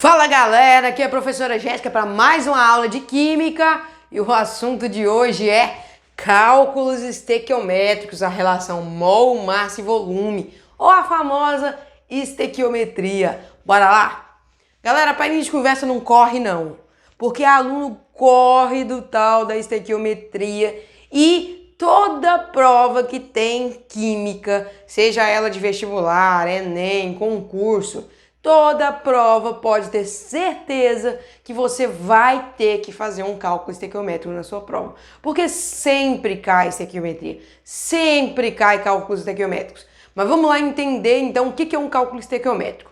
Fala galera, aqui é a professora Jéssica para mais uma aula de Química e o assunto de hoje é cálculos estequiométricos, a relação mol, massa e volume, ou a famosa estequiometria. Bora lá? Galera, para início de conversa não corre não, porque aluno corre do tal da estequiometria e toda prova que tem Química, seja ela de vestibular, Enem, concurso, toda prova pode ter certeza que você vai ter que fazer um cálculo estequiométrico na sua prova. Porque sempre cai estequiometria, sempre cai cálculos estequiométricos. Mas vamos lá entender então o que é um cálculo estequiométrico.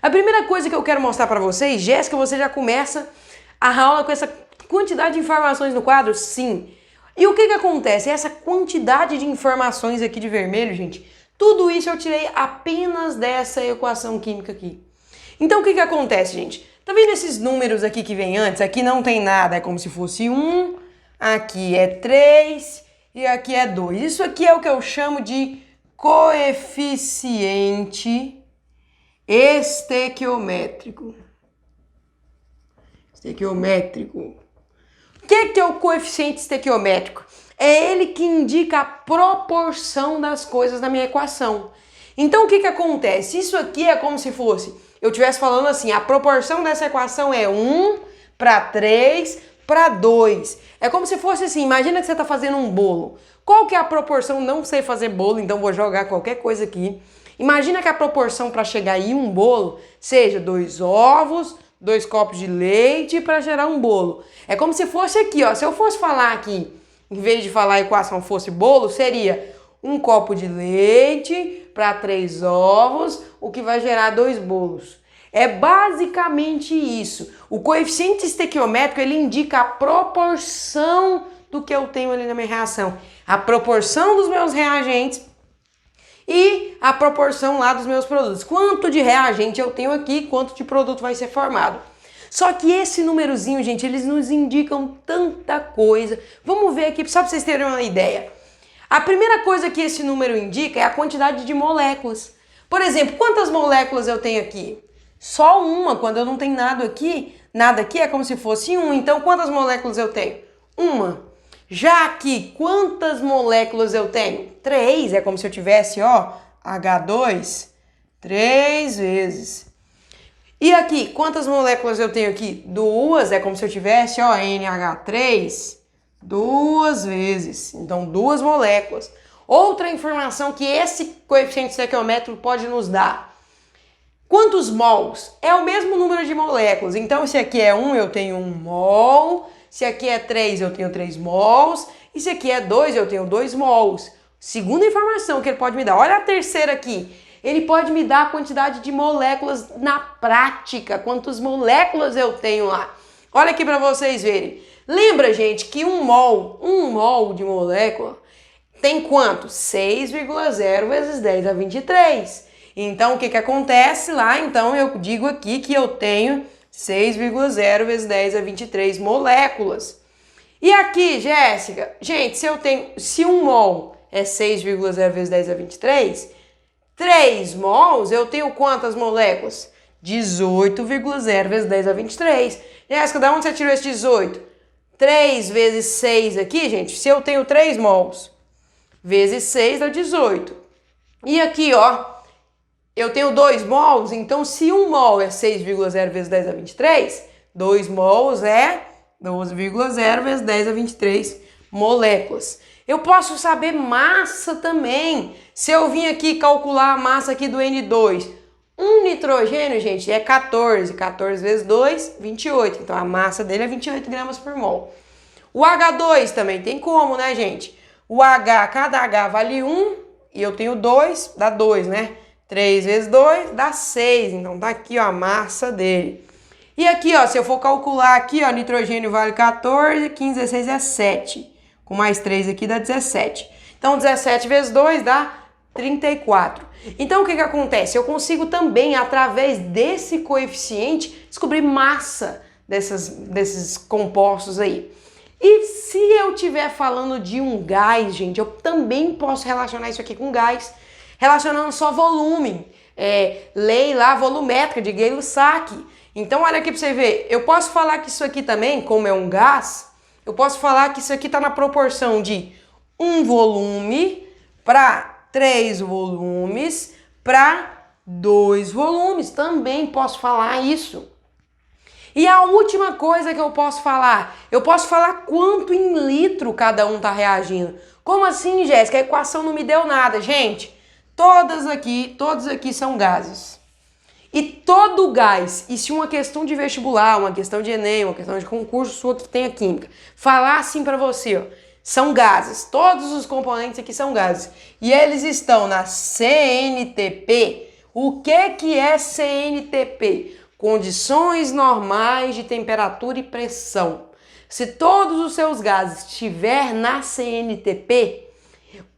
A primeira coisa que eu quero mostrar para vocês, Jéssica, você já começa a aula com essa quantidade de informações no quadro? Sim. E o que acontece? Essa quantidade de informações aqui de vermelho, gente, tudo isso eu tirei apenas dessa equação química aqui. Então o que acontece, gente? Tá vendo esses números aqui que vem antes? Aqui não tem nada, é como se fosse 1, aqui é 3 e aqui é 2. Isso aqui é o que eu chamo de coeficiente estequiométrico. O que é o coeficiente estequiométrico? É ele que indica a proporção das coisas na minha equação. Então o que acontece? Isso aqui é como se fosse, eu estivesse falando assim, a proporção dessa equação é 1 para 3 para 2. É como se fosse assim, imagina que você está fazendo um bolo. Qual que é a proporção? Não sei fazer bolo, então vou jogar qualquer coisa aqui. Imagina que a proporção para chegar aí um bolo seja 2 ovos, 2 copos de leite para gerar um bolo. É como se fosse aqui, ó. Se eu fosse falar aqui, em vez de falar a equação fosse bolo, seria 1 copo de leite para 3 ovos, o que vai gerar 2 bolos. É basicamente isso. O coeficiente estequiométrico, ele indica a proporção do que eu tenho ali na minha reação. A proporção dos meus reagentes e a proporção lá dos meus produtos. Quanto de reagente eu tenho aqui, quanto de produto vai ser formado. Só que esse númerozinho, gente, eles nos indicam tanta coisa. Vamos ver aqui, só para vocês terem uma ideia. A primeira coisa que esse número indica é a quantidade de moléculas. Por exemplo, quantas moléculas eu tenho aqui? Só uma, quando eu não tenho nada aqui é como se fosse 1. Então, quantas moléculas eu tenho? Uma. Já aqui, quantas moléculas eu tenho? 3, é como se eu tivesse, ó, H2, 3 vezes. E aqui, quantas moléculas eu tenho aqui? 2, é como se eu tivesse, ó, NH3, 2 vezes. Então, 2 moléculas. Outra informação que esse coeficiente estequiométrico pode nos dar. Quantos mols? É o mesmo número de moléculas. Então, se aqui é 1, eu tenho 1 mol. Se aqui é 3, eu tenho 3 mols. E se aqui é 2, eu tenho 2 mols. Segunda informação que ele pode me dar. Olha a terceira aqui. Ele pode me dar a quantidade de moléculas na prática. Quantas moléculas eu tenho lá. Olha aqui para vocês verem. Lembra, gente, que 1 mol de molécula tem quanto? 6,0 vezes 10 a 23. Então, o que acontece lá? Então, eu digo aqui que eu tenho 6,0 vezes 10 a 23 moléculas. E aqui, Jéssica, gente, se 1 mol é 6,0 vezes 10 a 23, 3 mols, eu tenho quantas moléculas? 18,0 vezes 10 a 23. Jéssica, da onde você tirou esse 18? 3 vezes 6 aqui, gente, se eu tenho 3 mols, vezes 6 dá 18. E aqui, ó, eu tenho 2 mols, então se 1 mol é 6,0 vezes 10 a 23, 2 mols é 12,0 vezes 10 a 23 moléculas. Eu posso saber massa também. Se eu vim aqui calcular a massa aqui do N2, um nitrogênio, gente, é 14. 14 vezes 2, 28. Então a massa dele é 28 gramas por mol. O H2 também tem como, né, gente? O H, cada H vale 1 e eu tenho 2, dá 2, né? 3 vezes 2 dá 6, então tá aqui, ó, a massa dele. E aqui, ó, se eu for calcular aqui, ó, nitrogênio vale 14, 15, 16 é 7. Com mais 3 aqui dá 17. Então 17 vezes 2 dá 34. Então o que acontece? Eu consigo também, através desse coeficiente, descobrir massa desses compostos aí. E se eu estiver falando de um gás, gente, eu também posso relacionar isso aqui com gás, relacionando só volume. Lei lá volumétrica de Gay-Lussac. Então olha aqui para você ver, eu posso falar que isso aqui também, como é um gás, eu posso falar que isso aqui está na proporção de 1 volume para 3 volumes para 2 volumes. Também posso falar isso. E a última coisa que eu posso falar quanto em litro cada um está reagindo. Como assim, Jéssica? A equação não me deu nada. Gente, todos aqui são gases. E todo gás, e se uma questão de vestibular, uma questão de Enem, uma questão de concurso sua que tenha química, falar assim para você, ó, são gases. Todos os componentes aqui são gases. E eles estão na CNTP. O que é CNTP? Condições normais de temperatura e pressão. Se todos os seus gases estiver na CNTP,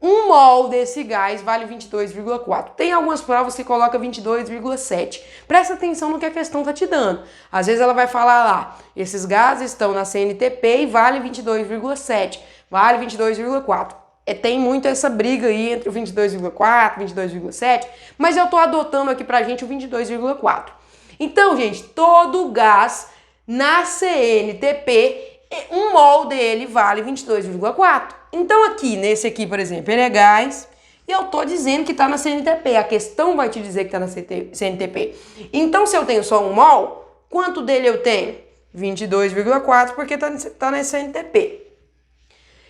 1 mol desse gás vale 22,4. Tem algumas provas que coloca 22,7. Presta atenção no que a questão está te dando. Às vezes ela vai falar lá, esses gases estão na CNTP e vale 22,7, vale 22,4. Tem muito essa briga aí entre o 22,4 e 22,7, mas eu estou adotando aqui pra gente o 22,4. Então, gente, todo gás na CNTP, 1 mol dele vale 22,4. Então aqui, nesse aqui, por exemplo, ele é gás e eu tô dizendo que tá na CNTP. A questão vai te dizer que tá na CNTP. Então, se eu tenho só 1 mol, quanto dele eu tenho? 22,4 porque tá na CNTP.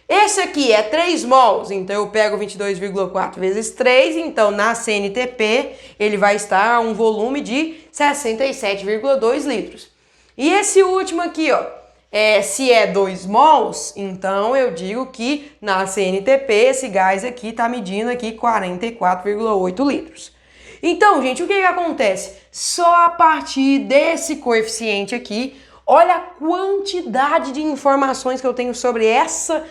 Esse aqui é 3 mols, então eu pego 22,4 vezes 3, então na CNTP ele vai estar um volume de 67,2 litros. E esse último aqui, ó, se é 2 mols, então eu digo que na CNTP esse gás aqui está medindo aqui 44,8 litros. Então, gente, o que acontece? Só a partir desse coeficiente aqui, olha a quantidade de informações que eu tenho sobre essa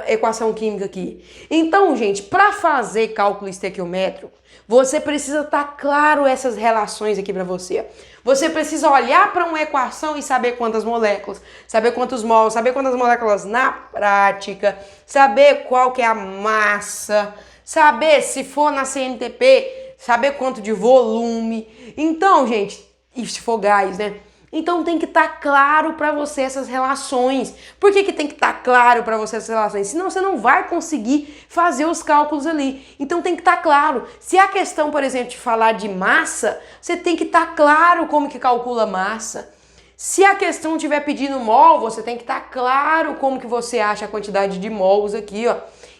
equação química aqui. Então, gente, para fazer cálculo estequiométrico, você precisa estar claro essas relações aqui para você. Você precisa olhar para uma equação e saber quantas moléculas, saber quantos mols, saber quantas moléculas na prática, saber qual que é a massa, saber se for na CNTP, saber quanto de volume. Então, gente, e se for gás, né? Então tem que estar claro para você essas relações. Por que tem que estar claro para você essas relações? Senão você não vai conseguir fazer os cálculos ali. Então tem que estar claro. Se a questão, por exemplo, te falar de massa, você tem que estar claro como que calcula massa. Se a questão estiver pedindo mol, você tem que estar claro como que você acha a quantidade de mols aqui, ó.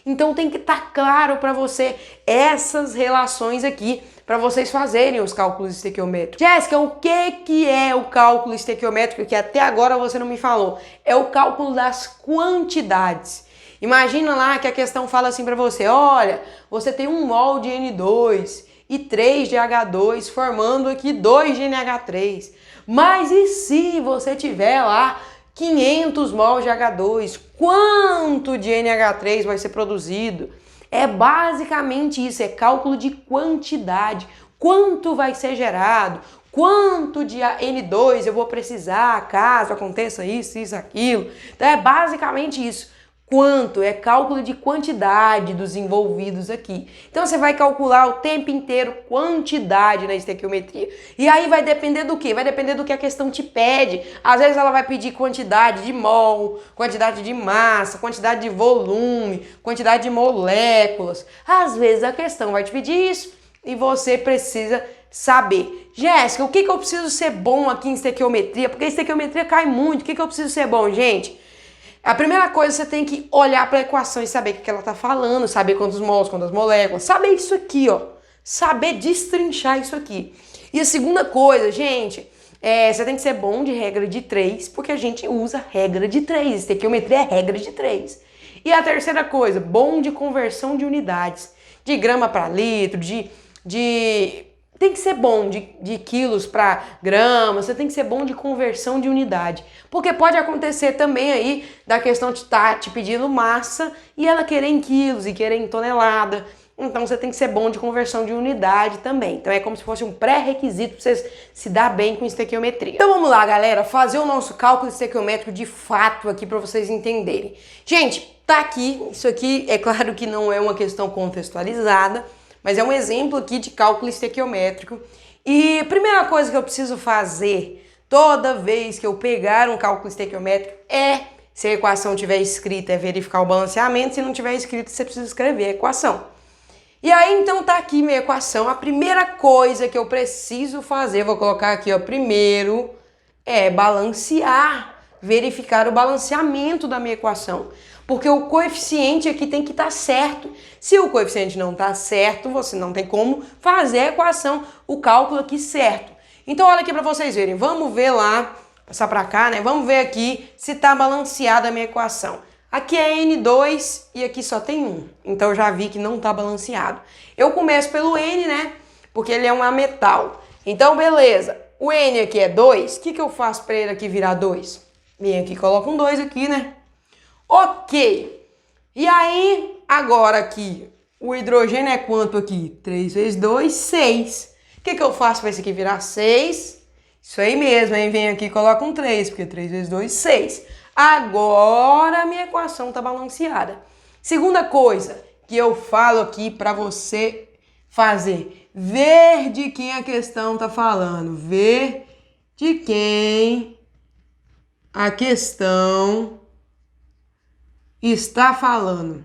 Então tem que estar claro para você essas relações aqui, para vocês fazerem os cálculos estequiométricos. Jéssica, o que é o cálculo estequiométrico que até agora você não me falou? É o cálculo das quantidades. Imagina lá que a questão fala assim para você, olha, você tem 1 mol de N2 e 3 de H2 formando aqui 2 de NH3. Mas e se você tiver lá 500 mols de H2, quanto de NH3 vai ser produzido? É basicamente isso, é cálculo de quantidade. Quanto vai ser gerado? Quanto de N2 eu vou precisar caso aconteça isso, aquilo? Então é basicamente isso. Quanto? É cálculo de quantidade dos envolvidos aqui. Então você vai calcular o tempo inteiro quantidade na estequiometria. E aí vai depender do quê? Vai depender do que a questão te pede. Às vezes ela vai pedir quantidade de mol, quantidade de massa, quantidade de volume, quantidade de moléculas. Às vezes a questão vai te pedir isso e você precisa saber. Jéssica, o que eu preciso ser bom aqui em estequiometria? Porque a estequiometria cai muito. O que eu preciso ser bom, gente? A primeira coisa, você tem que olhar para a equação e saber o que ela está falando, saber quantos mols, quantas moléculas, saber isso aqui, ó. Saber destrinchar isso aqui. E a segunda coisa, gente, você tem que ser bom de regra de 3, porque a gente usa regra de 3. Estequiometria é regra de 3. E a terceira coisa, bom de conversão de unidades. De grama para litro, tem que ser bom de quilos para gramas, você tem que ser bom de conversão de unidade. Porque pode acontecer também aí da questão de estar te pedindo massa e ela querer em quilos e querer em tonelada. Então você tem que ser bom de conversão de unidade também. Então é como se fosse um pré-requisito para você se dar bem com estequiometria. Então vamos lá, galera, fazer o nosso cálculo estequiométrico de fato aqui para vocês entenderem. Gente, tá aqui, isso aqui é claro que não é uma questão contextualizada, mas é um exemplo aqui de cálculo estequiométrico. E a primeira coisa que eu preciso fazer toda vez que eu pegar um cálculo estequiométrico se a equação tiver escrita, é verificar o balanceamento. Se não tiver escrito, você precisa escrever a equação. E aí, então, tá aqui minha equação. A primeira coisa que eu preciso fazer, vou colocar aqui, ó, primeiro, é balancear, verificar o balanceamento da minha equação. Porque o coeficiente aqui tem que estar certo. Se o coeficiente não está certo, você não tem como fazer a equação, o cálculo aqui certo. Então, olha aqui para vocês verem. Vamos ver lá, passar para cá, né? Vamos ver aqui se está balanceada a minha equação. Aqui é N2 e aqui só tem 1. Então, eu já vi que não está balanceado. Eu começo pelo N, né? Porque ele é um ametal. Então, beleza. O N aqui é 2. O que eu faço para ele aqui virar 2? Vem aqui, coloco um 2 aqui, né? Ok. E aí, agora aqui, o hidrogênio é quanto aqui? 3 vezes 2, 6. O que eu faço para esse aqui virar 6? Isso aí mesmo, hein? Vem aqui e coloca um 3, porque 3 vezes 2, 6. Agora a minha equação está balanceada. Segunda coisa que eu falo aqui para você fazer. Ver de quem a questão está falando. Ver de quem a questão está falando.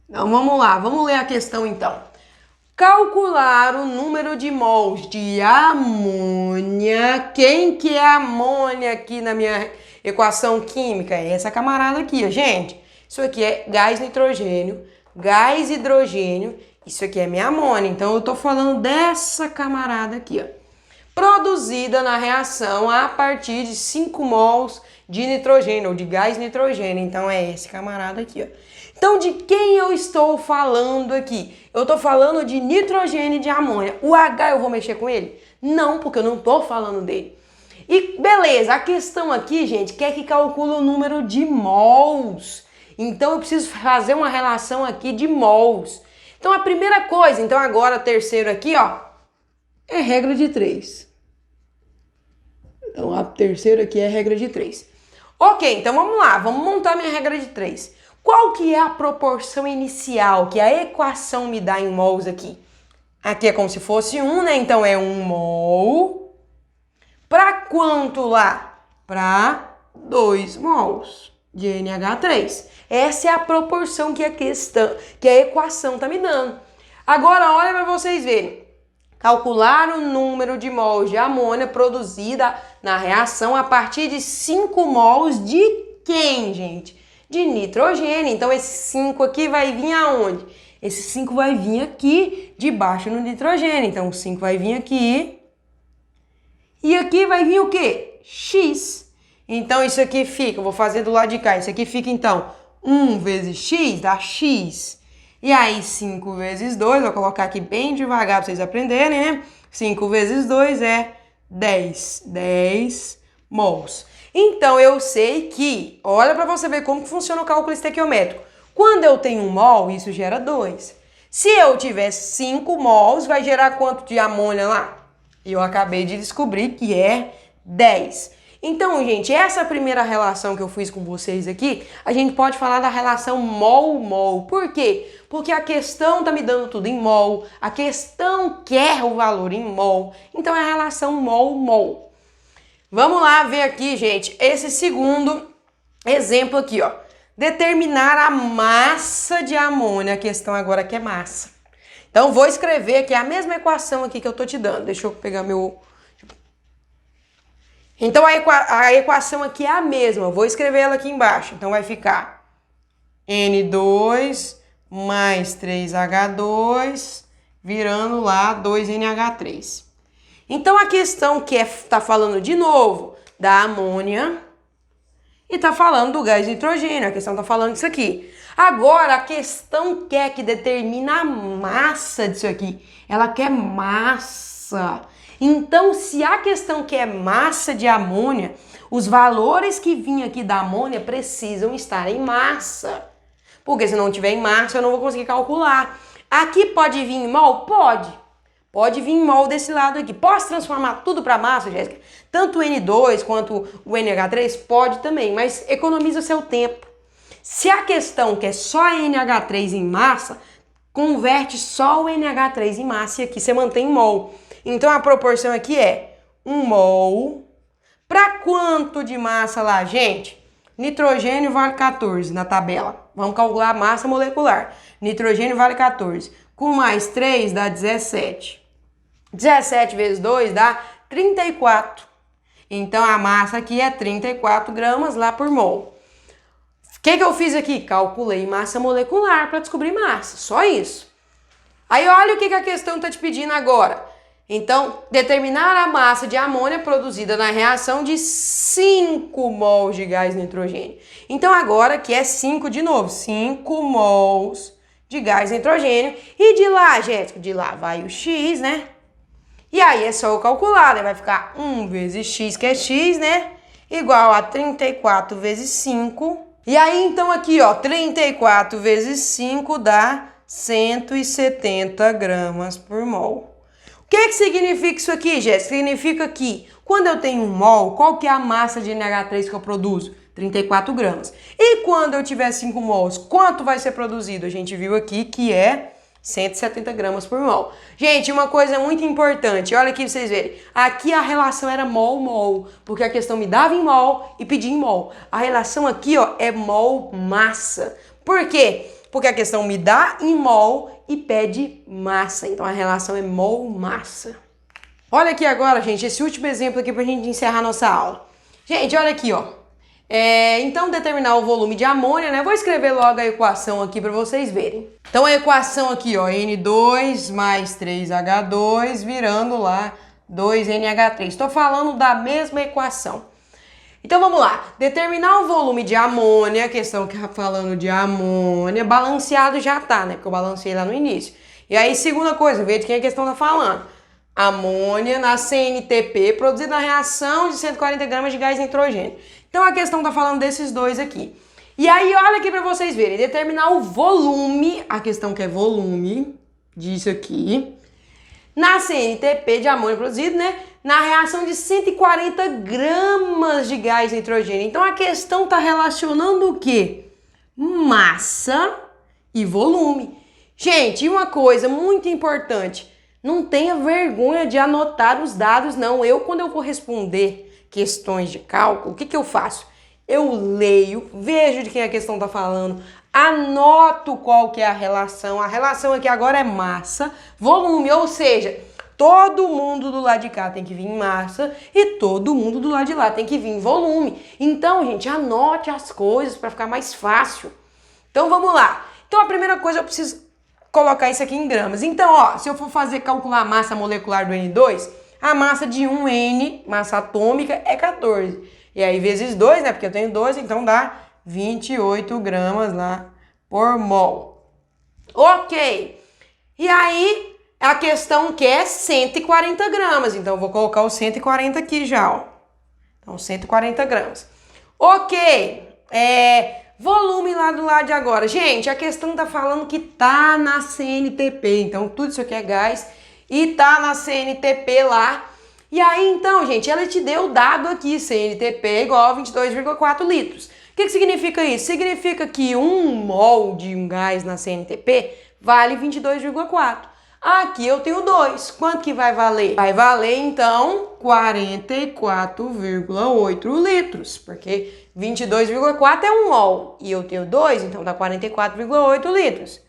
Então, vamos lá. Vamos ler a questão, então. Calcular o número de mols de amônia. Quem que é amônia aqui na minha equação química? É essa camarada aqui, ó, gente. Isso aqui é gás nitrogênio, gás hidrogênio. Isso aqui é minha amônia. Então, eu tô falando dessa camarada aqui, ó. Produzida na reação a partir de 5 mols de nitrogênio, ou de gás nitrogênio. Então, é esse camarada aqui, ó. Então, de quem eu estou falando aqui? Eu estou falando de nitrogênio e de amônia. O H eu vou mexer com ele? Não, porque eu não estou falando dele. E beleza, a questão aqui, gente, quer que calcule o número de mols. Então, eu preciso fazer uma relação aqui de mols. Então, a primeira coisa, então agora o terceiro aqui, ó, é regra de 3. Então, a terceira aqui é regra de 3. Ok, então vamos lá, vamos montar minha regra de 3. Qual que é a proporção inicial que a equação me dá em mols aqui? Aqui é como se fosse 1, né? Então é 1 mol. Para quanto lá? Para 2 mols de NH3. Essa é a proporção que a equação está me dando. Agora, olha para vocês verem. Calcular o número de mols de amônia produzida na reação a partir de 5 mols de quem, gente? De nitrogênio. Então, esse 5 aqui vai vir aonde? Esse 5 vai vir aqui, debaixo no nitrogênio. Então, o 5 vai vir aqui. E aqui vai vir o quê? X. Então, isso aqui fica, eu vou fazer do lado de cá. Isso aqui fica, então, 1 vezes X dá X. E aí, 5 vezes 2, vou colocar aqui bem devagar para vocês aprenderem, né? 5 vezes 2 é 10. 10 mols. Então, eu sei que, olha para você ver como funciona o cálculo estequiométrico. Quando eu tenho 1 mol, isso gera 2. Se eu tiver 5 mols, vai gerar quanto de amônia lá? E eu acabei de descobrir que é 10. Então, gente, essa primeira relação que eu fiz com vocês aqui, a gente pode falar da relação mol-mol. Por quê? Porque a questão tá me dando tudo em mol, a questão quer o valor em mol, então é a relação mol-mol. Vamos lá ver aqui, gente, esse segundo exemplo aqui, ó. Determinar a massa de amônia. A questão agora aqui é massa. Então, vou escrever aqui a mesma equação aqui que eu tô te dando. Deixa eu pegar meu... Então, a equação aqui é a mesma. Eu vou escrever ela aqui embaixo. Então, vai ficar N2 mais 3H2 virando lá 2NH3. Então, a questão que tá falando de novo da amônia e tá falando do gás nitrogênio. A questão tá falando disso aqui. Agora, a questão quer que determina a massa disso aqui. Ela quer massa. Então, se a questão quer massa de amônia, os valores que vinham aqui da amônia precisam estar em massa. Porque se não tiver em massa, eu não vou conseguir calcular. Aqui pode vir em mol? Pode. Pode vir em mol desse lado aqui. Posso transformar tudo para massa, Jéssica? Tanto o N2 quanto o NH3? Pode também, mas economiza o seu tempo. Se a questão quer só NH3 em massa, converte só o NH3 em massa e aqui você mantém em mol. Então a proporção aqui é 1 mol para quanto de massa lá, gente? Nitrogênio vale 14 na tabela. Vamos calcular a massa molecular. Nitrogênio vale 14. Com mais 3 dá 17. 17 vezes 2 dá 34. Então a massa aqui é 34 gramas lá por mol. O que eu fiz aqui? Calculei massa molecular para descobrir massa. Só isso. Aí olha o que a questão está te pedindo agora. Então, determinar a massa de amônia produzida na reação de 5 mols de gás nitrogênio. Então, agora que é 5 de novo, 5 mols de gás nitrogênio. E de lá, Jéssica, de lá vai o X, né? E aí é só eu calcular, né? Vai ficar 1 vezes X, que é X, né? Igual a 34 vezes 5. E aí, então, aqui, ó, 34 vezes 5 dá 170 gramas por mol. O que significa isso aqui, Jéssica? Significa que quando eu tenho 1 mol, qual que é a massa de NH3 que eu produzo? 34 gramas. E quando eu tiver 5 mols, quanto vai ser produzido? A gente viu aqui que é 170 gramas por mol. Gente, uma coisa muito importante, olha aqui pra vocês verem. Aqui a relação era mol-mol, porque a questão me dava em mol e pedia em mol. A relação aqui, ó, é mol-massa. Por quê? Porque a questão me dá em mol e pede massa. Então a relação é mol-massa. Olha aqui agora, gente, esse último exemplo aqui pra gente encerrar nossa aula. Gente, olha aqui, ó. Então, determinar o volume de amônia, né? Vou escrever logo a equação aqui para vocês verem. Então, a equação aqui, ó, N2 mais 3H2 virando lá 2NH3. Estou falando da mesma equação. Então, vamos lá. Determinar o volume de amônia, a questão que tá falando de amônia, balanceado já tá, né? Porque eu balanceei lá no início. E aí, segunda coisa, veja de quem a questão tá falando. Amônia na CNTP produzida na reação de 140 gramas de gás nitrogênio. Então a questão tá falando desses dois aqui. E aí olha aqui para vocês verem, determinar o volume, a questão que é volume disso aqui, na CNTP de amônia produzido, né? Na reação de 140 gramas de gás nitrogênio. Então a questão tá relacionando o quê? Massa e volume. Gente, e uma coisa muito importante, não tenha vergonha de anotar os dados, não. Quando eu vou responder questões de cálculo, o que eu faço? Eu leio, vejo de quem a questão está falando, anoto qual que é a relação. A relação aqui agora é massa, volume, ou seja, todo mundo do lado de cá tem que vir em massa e todo mundo do lado de lá tem que vir em volume. Então, gente, anote as coisas para ficar mais fácil. Então, vamos lá. Então, a primeira coisa eu preciso colocar isso aqui em gramas. Então, ó, se eu for calcular a massa molecular do N2, a massa de 1N, massa atômica, é 14. E aí, vezes 2, né? Porque eu tenho 2, então dá 28 gramas lá por mol. Ok. E aí, a questão que é 140 gramas. Então, eu vou colocar o 140 aqui já, ó. Então, 140 gramas. Ok. Volume lá do lado de agora. Gente, a questão tá falando que tá na CNTP. Então, tudo isso aqui é gás e tá na CNTP lá. E aí, então, gente, ela te deu o dado aqui, CNTP igual a 22,4 litros. O que significa isso? Significa que 1 mol de um gás na CNTP vale 22,4. Aqui eu tenho 2. Quanto que vai valer? Vai valer, então, 44,8 litros, porque 22,4 é 1 mol e eu tenho 2, então dá 44,8 litros.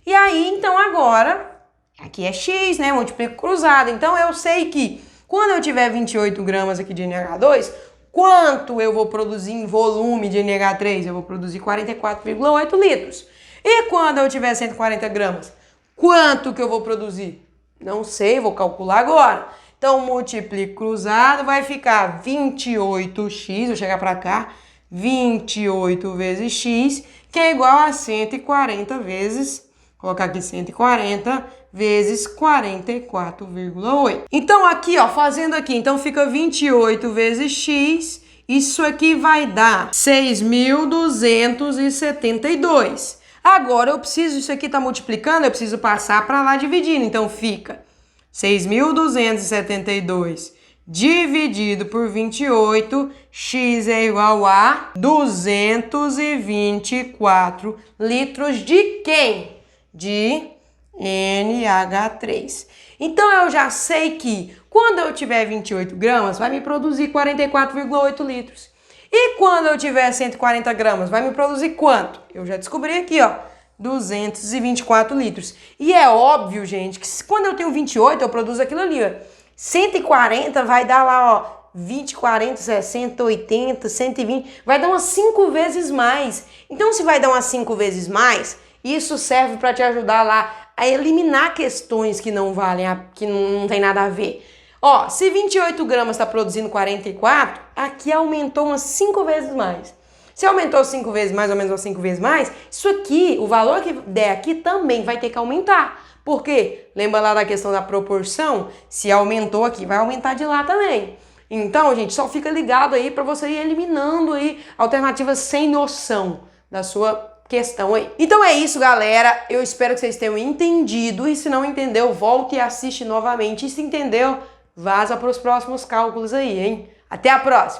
E aí, então, agora, aqui é X, né? Multiplico cruzado. Então, eu sei que quando eu tiver 28 gramas aqui de NH2, quanto eu vou produzir em volume de NH3? Eu vou produzir 44,8 litros. E quando eu tiver 140 gramas? Quanto que eu vou produzir? Não sei, vou calcular agora. Então, multiplico cruzado, vai ficar 28x, vou chegar para cá, 28 vezes x, que é igual a 140 vezes, vou colocar aqui 140 vezes 44,8. Então, aqui, ó, fazendo aqui, então fica 28 vezes x, isso aqui vai dar 6.272. Agora, eu preciso, isso aqui tá multiplicando, eu preciso passar para lá dividindo. Então, fica 6.272 dividido por 28, x é igual a 224 litros de quem? De NH3. Então eu já sei que quando eu tiver 28 gramas, vai me produzir 44,8 litros. E quando eu tiver 140 gramas, vai me produzir quanto? Eu já descobri aqui, ó, 224 litros. E é óbvio, gente, que quando eu tenho 28, eu produzo aquilo ali, ó. 140 vai dar lá, ó, 20, 40, 60, 80, 120, vai dar umas 5 vezes mais. Então, se vai dar umas 5 vezes mais, isso serve para te ajudar lá a eliminar questões que não valem, que não tem nada a ver. Ó, se 28 gramas está produzindo 44, aqui aumentou umas 5 vezes mais. Se aumentou 5 vezes mais ou menos umas 5 vezes mais, isso aqui, o valor que der aqui também vai ter que aumentar. Por quê? Lembra lá da questão da proporção? Se aumentou aqui, vai aumentar de lá também. Então, gente, só fica ligado aí para você ir eliminando aí alternativas sem noção da sua questão aí. Então é isso, galera. Eu espero que vocês tenham entendido. E se não entendeu, volte e assiste novamente. E se entendeu, vaza para os próximos cálculos aí, hein? Até a próxima!